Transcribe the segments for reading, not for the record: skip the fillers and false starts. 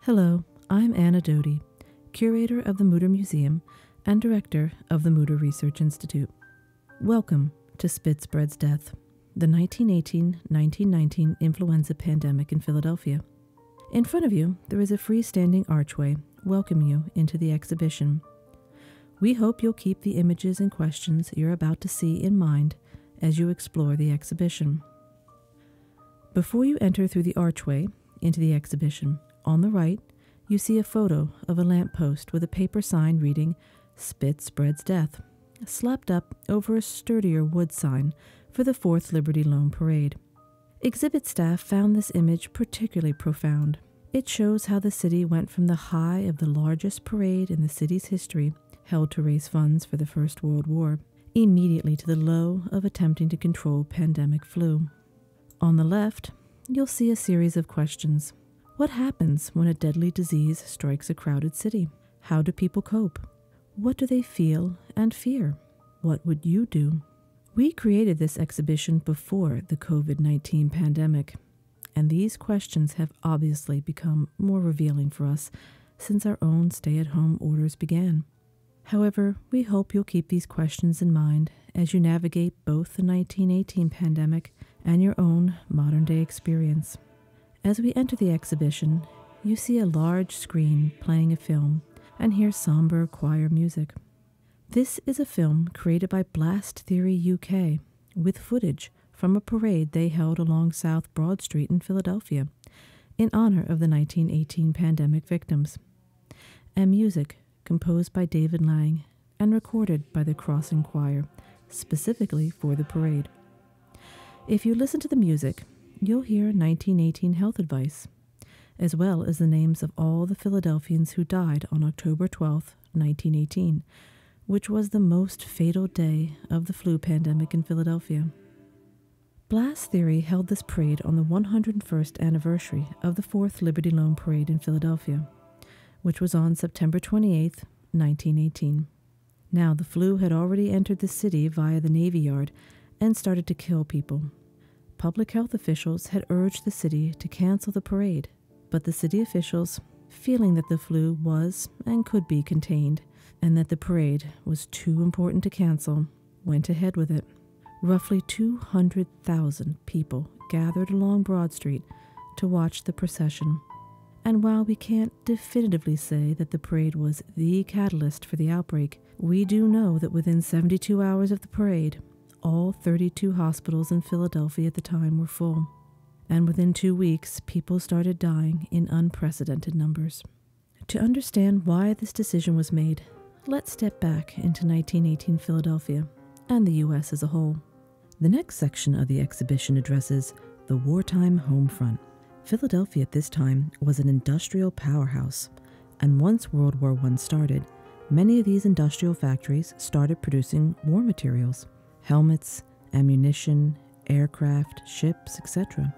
Hello, I'm Anna Dhody, Curator of the Mütter Museum and Director of the Mütter Research Institute. Welcome to Spit Spreads Death, the 1918-1919 influenza pandemic in Philadelphia. In front of you, there is a freestanding archway welcoming you into the exhibition. We hope you'll keep the images and questions you're about to see in mind as you explore the exhibition. Before you enter through the archway into the exhibition, on the right, you see a photo of a lamppost with a paper sign reading, "Spit Spreads Death," slapped up over a sturdier wood sign for the 4th Liberty Loan Parade. Exhibit staff found this image particularly profound. It shows how the city went from the high of the largest parade in the city's history, held to raise funds for the First World War, immediately to the low of attempting to control pandemic flu. On the left, you'll see a series of questions. What happens when a deadly disease strikes a crowded city? How do people cope? What do they feel and fear? What would you do? We created this exhibition before the COVID-19 pandemic, and these questions have obviously become more revealing for us since our own stay-at-home orders began. However, we hope you'll keep these questions in mind as you navigate both the 1918 pandemic and your own modern-day experience. As we enter the exhibition, you see a large screen playing a film and hear somber choir music. This is a film created by Blast Theory UK with footage from a parade they held along South Broad Street in Philadelphia in honor of the 1918 pandemic victims, and music composed by David Lang and recorded by the Crossing Choir specifically for the parade. If you listen to the music, you'll hear 1918 health advice, as well as the names of all the Philadelphians who died on October 12, 1918, which was the most fatal day of the flu pandemic in Philadelphia. Blast Theory held this parade on the 101st anniversary of the 4th Liberty Loan Parade in Philadelphia, which was on September 28, 1918. Now, the flu had already entered the city via the Navy Yard and started to kill people. Public health officials had urged the city to cancel the parade, but the city officials, feeling that the flu was and could be contained, and that the parade was too important to cancel, went ahead with it. Roughly 200,000 people gathered along Broad Street to watch the procession. And while we can't definitively say that the parade was the catalyst for the outbreak, we do know that within 72 hours of the parade, all 32 hospitals in Philadelphia at the time were full. And within 2 weeks, people started dying in unprecedented numbers. To understand why this decision was made, let's step back into 1918 Philadelphia and the U.S. as a whole. The next section of the exhibition addresses the wartime home front. Philadelphia at this time was an industrial powerhouse, and once World War I started, many of these industrial factories started producing war materials, helmets, ammunition, aircraft, ships, etc.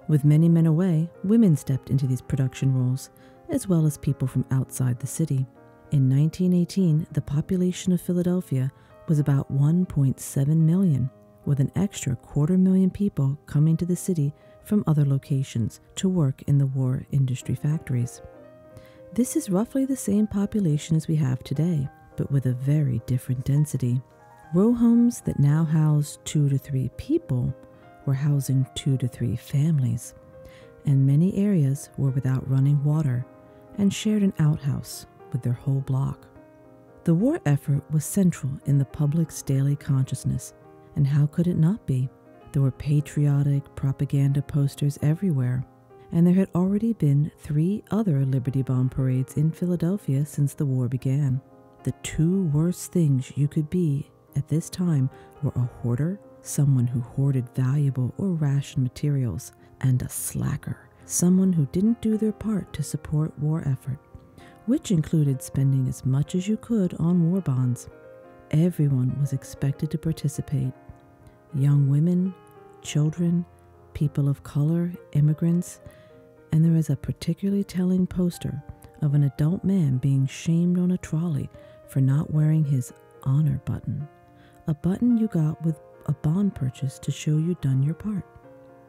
With many men away, women stepped into these production roles, as well as people from outside the city. In 1918, the population of Philadelphia was about 1.7 million, with an extra 250,000 people coming to the city from other locations to work in the war industry factories. This is roughly the same population as we have today, but with a very different density. Row homes that now house 2 to 3 people were housing 2 to 3 families, and many areas were without running water and shared an outhouse with their whole block. The war effort was central in the public's daily consciousness, and how could it not be? There were patriotic propaganda posters everywhere, and there had already been 3 other Liberty Bomb parades in Philadelphia since the war began. The 2 worst things you could be at this time were a hoarder, someone who hoarded valuable or ration materials, and a slacker, someone who didn't do their part to support war effort, which included spending as much as you could on war bonds. Everyone was expected to participate. Young women, children, people of color, immigrants, and there is a particularly telling poster of an adult man being shamed on a trolley for not wearing his honor button, a button you got with a bond purchase to show you'd done your part.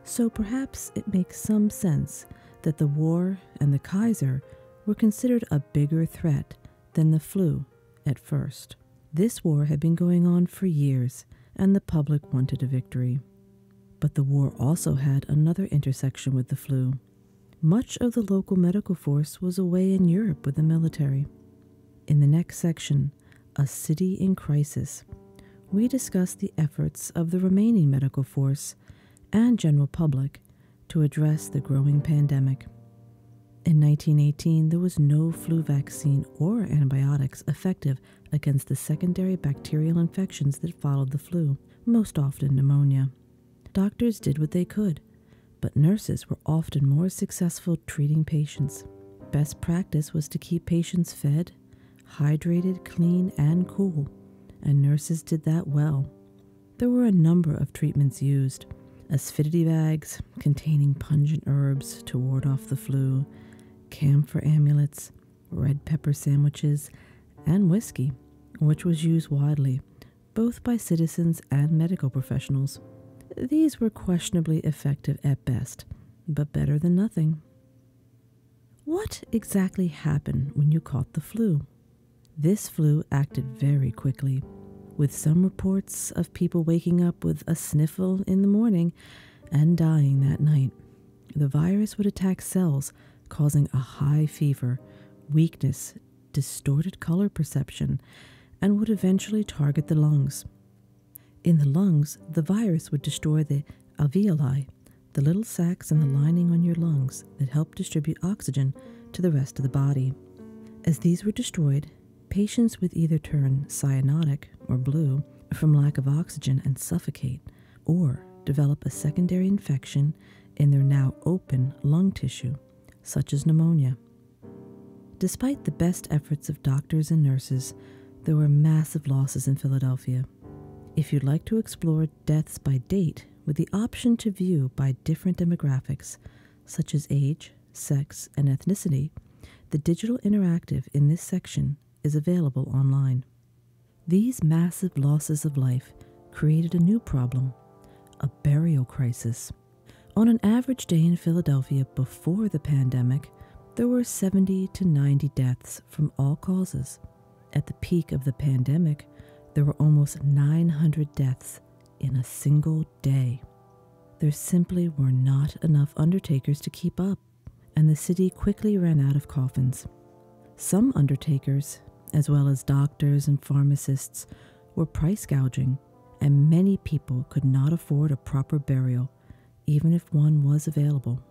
So perhaps it makes some sense that the war and the Kaiser were considered a bigger threat than the flu at first. This war had been going on for years, and the public wanted a victory. But the war also had another intersection with the flu. Much of the local medical force was away in Europe with the military. In the next section, A City in Crisis, we discuss the efforts of the remaining medical force and general public to address the growing pandemic. In 1918, there was no flu vaccine or antibiotics effective against the secondary bacterial infections that followed the flu, most often pneumonia. Doctors did what they could, but nurses were often more successful treating patients. Best practice was to keep patients fed, hydrated, clean, and cool, and nurses did that well. There were a number of treatments used: aspidity bags containing pungent herbs to ward off the flu, camphor amulets, red pepper sandwiches, and whiskey, which was used widely, both by citizens and medical professionals. These were questionably effective at best, but better than nothing. What exactly happened when you caught the flu? This flu acted very quickly, with some reports of people waking up with a sniffle in the morning and dying that night. The virus would attack cells, causing a high fever, weakness, distorted color perception, and would eventually target the lungs. In the lungs, the virus would destroy the alveoli, the little sacs in the lining on your lungs that help distribute oxygen to the rest of the body. As these were destroyed, patients would either turn cyanotic or blue from lack of oxygen and suffocate, or develop a secondary infection in their now open lung tissue, such as pneumonia. Despite the best efforts of doctors and nurses, there were massive losses in Philadelphia. If you'd like to explore deaths by date with the option to view by different demographics, such as age, sex, and ethnicity, the digital interactive in this section is available online. These massive losses of life created a new problem, a burial crisis. On an average day in Philadelphia before the pandemic, there were 70 to 90 deaths from all causes. At the peak of the pandemic, there were almost 900 deaths in a single day. There simply were not enough undertakers to keep up, and the city quickly ran out of coffins. Some undertakers, as well as doctors and pharmacists, were price gouging, and many people could not afford a proper burial, even if one was available.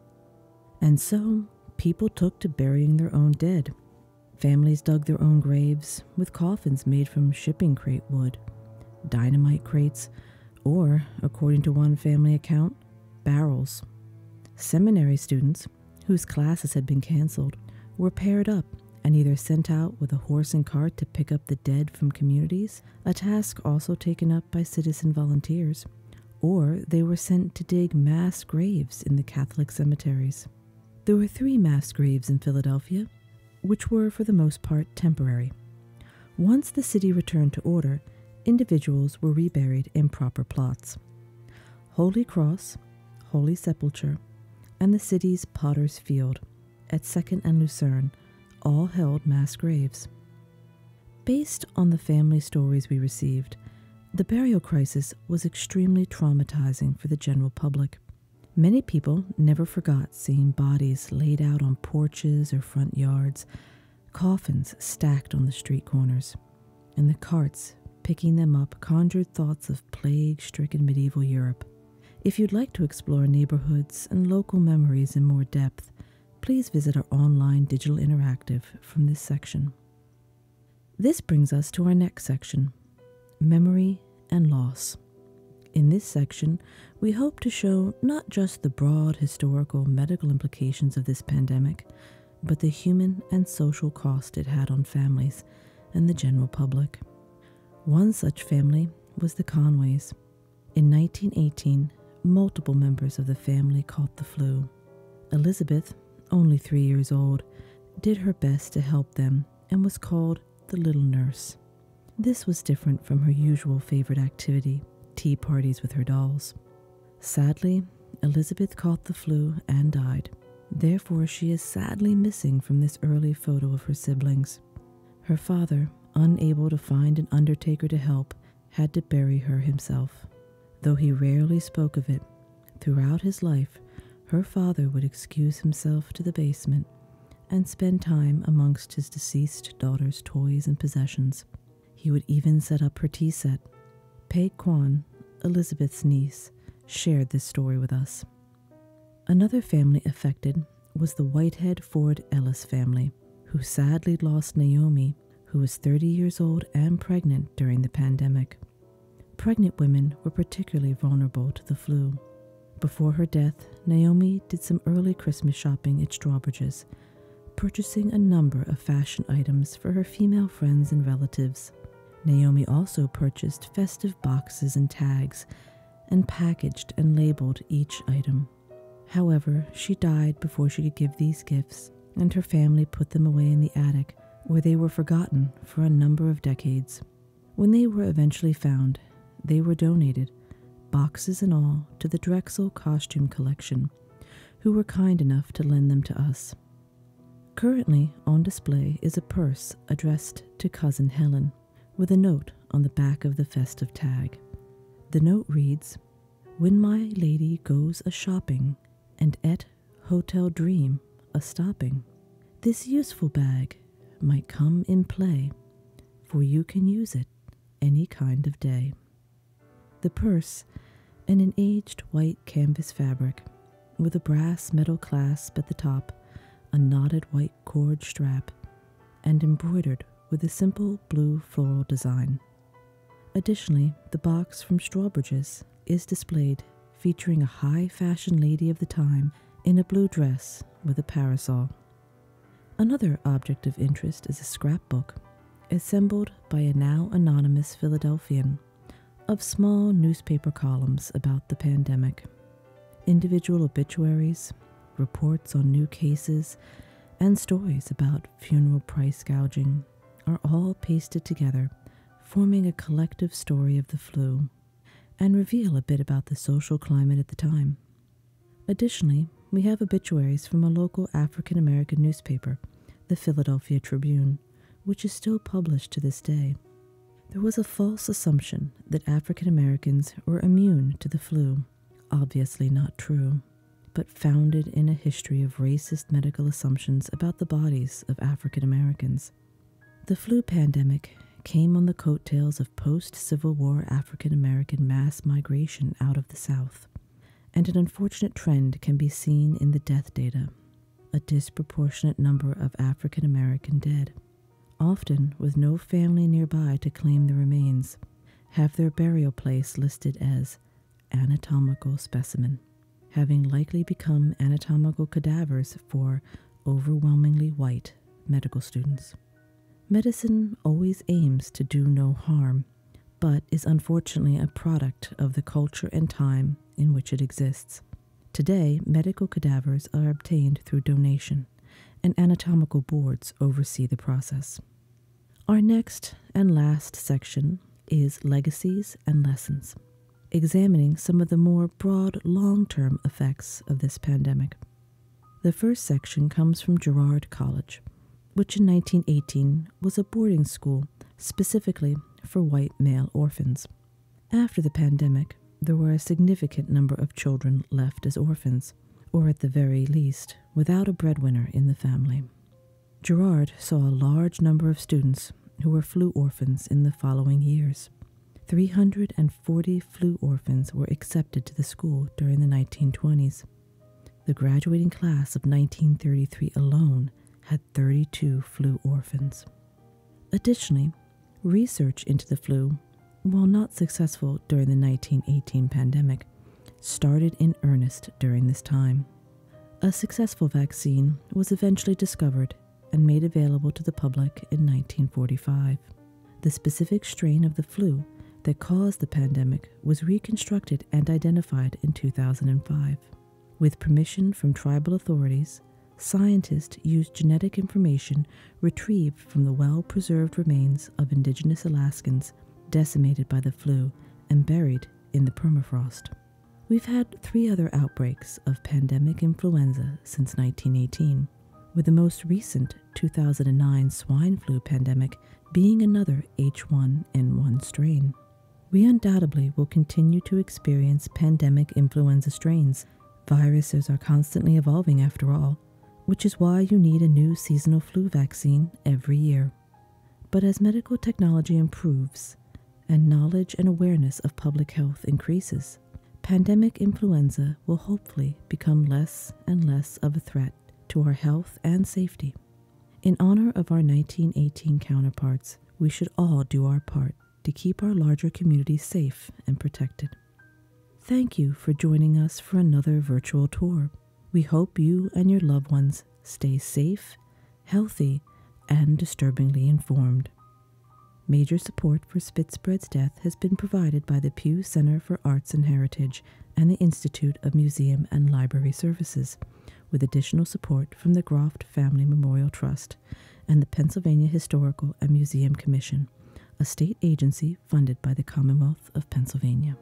And so, people took to burying their own dead. Families dug their own graves with coffins made from shipping crate wood, dynamite crates, or, according to one family account, barrels. Seminary students, whose classes had been canceled, were paired up and either sent out with a horse and cart to pick up the dead from communities, a task also taken up by citizen volunteers, or they were sent to dig mass graves in the Catholic cemeteries. There were 3 mass graves in Philadelphia, which were for the most part temporary. Once the city returned to order, individuals were reburied in proper plots. Holy Cross, Holy Sepulchre, and the city's Potter's Field at 2nd and Lucerne all held mass graves. Based on the family stories we received, the burial crisis was extremely traumatizing for the general public. Many people never forgot seeing bodies laid out on porches or front yards, coffins stacked on the street corners, and the carts picking them up conjured thoughts of plague-stricken medieval Europe. If you'd like to explore neighborhoods and local memories in more depth, please visit our online digital interactive from this section. This brings us to our next section, Memory and Loss. In this section, we hope to show not just the broad historical medical implications of this pandemic, but the human and social cost it had on families and the general public. One such family was the Conways. In 1918, multiple members of the family caught the flu. Elizabeth, only 3 years old, did her best to help them and was called the little nurse. This was different from her usual favorite activity, tea parties with her dolls. Sadly, Elizabeth caught the flu and died. Therefore, she is sadly missing from this early photo of her siblings. Her father, unable to find an undertaker to help, had to bury her himself. Though he rarely spoke of it, throughout his life, her father would excuse himself to the basement and spend time amongst his deceased daughter's toys and possessions. He would even set up her tea set. Pei Kwan, Elizabeth's niece, shared this story with us. Another family affected was the Whitehead Ford Ellis family, who sadly lost Naomi, who was 30 years old and pregnant during the pandemic. Pregnant women were particularly vulnerable to the flu. Before her death, Naomi did some early Christmas shopping at Strawbridge's, purchasing a number of fashion items for her female friends and relatives. Naomi also purchased festive boxes and tags and packaged and labeled each item. However, she died before she could give these gifts, and her family put them away in the attic, where they were forgotten for a number of decades. When they were eventually found, they were donated, boxes and all, to the Drexel Costume Collection, who were kind enough to lend them to us. Currently on display is a purse addressed to Cousin Helen, with a note on the back of the festive tag. The note reads, "When my lady goes a-shopping, and et hotel dream a-stopping, this useful bag might come in play, for you can use it any kind of day." The purse, in an aged white canvas fabric, with a brass metal clasp at the top, a knotted white cord strap, and embroidered with a simple blue floral design. Additionally, the box from Strawbridge's is displayed, featuring a high-fashion lady of the time in a blue dress with a parasol. Another object of interest is a scrapbook, assembled by a now anonymous Philadelphian, of small newspaper columns about the pandemic. Individual obituaries, reports on new cases, and stories about funeral price gouging are all pasted together, forming a collective story of the flu, and reveal a bit about the social climate at the time. Additionally, we have obituaries from a local African American newspaper, the Philadelphia Tribune, which is still published to this day. There was a false assumption that African Americans were immune to the flu, obviously not true, but founded in a history of racist medical assumptions about the bodies of African Americans. The flu pandemic came on the coattails of post-Civil War African American mass migration out of the South, and an unfortunate trend can be seen in the death data: a disproportionate number of African American dead, often with no family nearby to claim the remains, have their burial place listed as anatomical specimen, having likely become anatomical cadavers for overwhelmingly white medical students. Medicine always aims to do no harm, but is unfortunately a product of the culture and time in which it exists. Today, medical cadavers are obtained through donation, and anatomical boards oversee the process. Our next and last section is Legacies and Lessons, examining some of the more broad long-term effects of this pandemic. The first section comes from Girard College, which in 1918 was a boarding school specifically for white male orphans. After the pandemic, there were a significant number of children left as orphans, or at the very least, without a breadwinner in the family. Girard saw a large number of students who were flu orphans in the following years. 340 flu orphans were accepted to the school during the 1920s. The graduating class of 1933 alone had 32 flu orphans. Additionally, research into the flu, while not successful during the 1918 pandemic, started in earnest during this time. A successful vaccine was eventually discovered and made available to the public in 1945. The specific strain of the flu that caused the pandemic was reconstructed and identified in 2005. With permission from tribal authorities, scientists used genetic information retrieved from the well-preserved remains of indigenous Alaskans decimated by the flu and buried in the permafrost. We've had 3 other outbreaks of pandemic influenza since 1918, with the most recent 2009 swine flu pandemic being another H1N1 strain. We undoubtedly will continue to experience pandemic influenza strains. Viruses are constantly evolving after all, which is why you need a new seasonal flu vaccine every year. But as medical technology improves and knowledge and awareness of public health increases, pandemic influenza will hopefully become less and less of a threat to our health and safety. In honor of our 1918 counterparts, we should all do our part to keep our larger communities safe and protected. Thank you for joining us for another virtual tour. We hope you and your loved ones stay safe, healthy, and disturbingly informed. Major support for Spitsbred's death has been provided by the Pew Center for Arts and Heritage and the Institute of Museum and Library Services, with additional support from the Groff Family Memorial Trust and the Pennsylvania Historical and Museum Commission, a state agency funded by the Commonwealth of Pennsylvania.